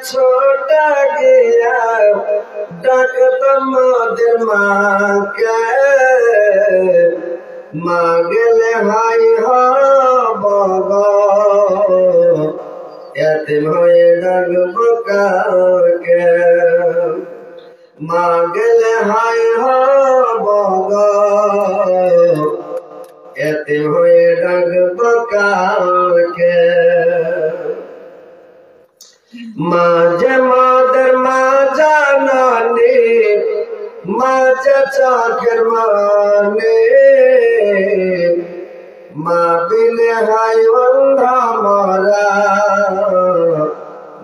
छोटा गया डाकत मोদের মাকে মাগলে হাই হব এতিম হয়ে ডাকব কাকে মাগলে হাই হব এতিম হয়ে ডাকব কাকে মাঝে মোদের মা জাননী মাঝে চোখের মানে মা বিনে হাই অন্ধা মরা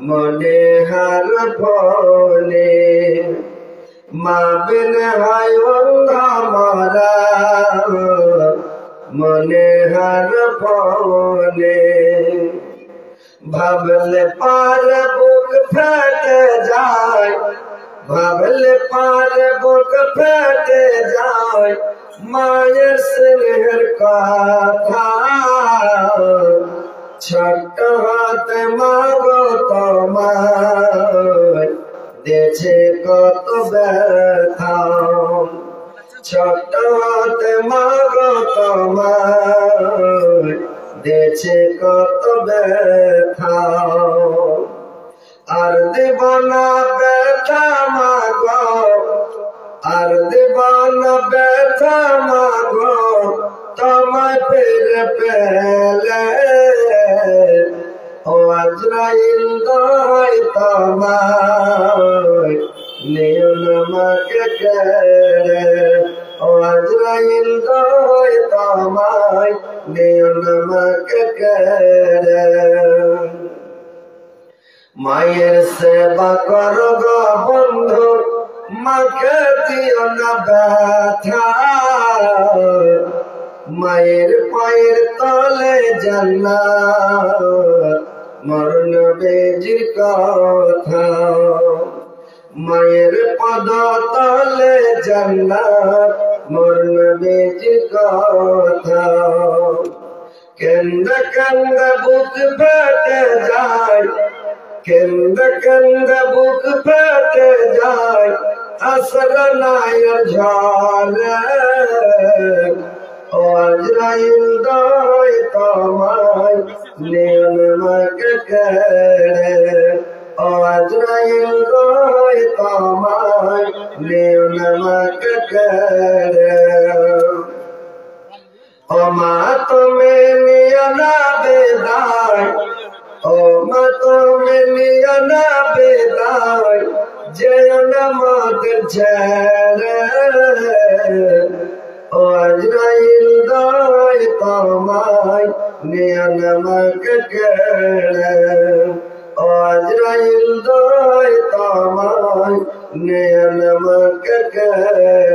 মনে হার ফলে মা বিনে হাই অন্ধা মরা মনে হার ফলে ভাবলে পার বুক ফেটে যায় ভাবলে পার বুক ফেটে যায় মায়ের স্নেহের কথা ছোট্ট হাতে মাগো তোমায় দেছে কত ব্যথা ছোট্ট হাতে মাগো তোমায় দেছে কত ব্যথা আর দেব না ব্যথা মাগো আর দেব না ব্যথা মাগো তোমায় পেলে পেলে ও আজরাইল দয় তোমায় নিও না আমাকে কেড়ে ও আজরাইল দয় তোমায় নিও না আমাকে কেড়ে মায়ের সেবা করো গো বন্ধু মাকে দিও না ব্যথা মায়ের পায়ের তলে জান্নাত মরণ বেজির কথা মায়ের পদ তলে জান্নাত মরণ বেজির কথা কেন্দ্র কেন্দ্র বুক ফেটে যায় কেন্দ্র কেন্দ্র বুক ফেটে যায় আসল নায়ের ঝরে ও আজরাইল দয় তোমায় নিও না আমাকে কেড়ে ও আজরাইল দয় তোমায় নিও না আমাকে কেড়ে ও মা তুমি নিও না বিদায় ও মা তুমি নিও না বিদায় যেও না মোদের ছেড়ে ও আজরাইল দয় তোমায় নিও না আমাকে কেড়ে ও আজরাইল দয় তোমায় নিও না আমাকে কেড়ে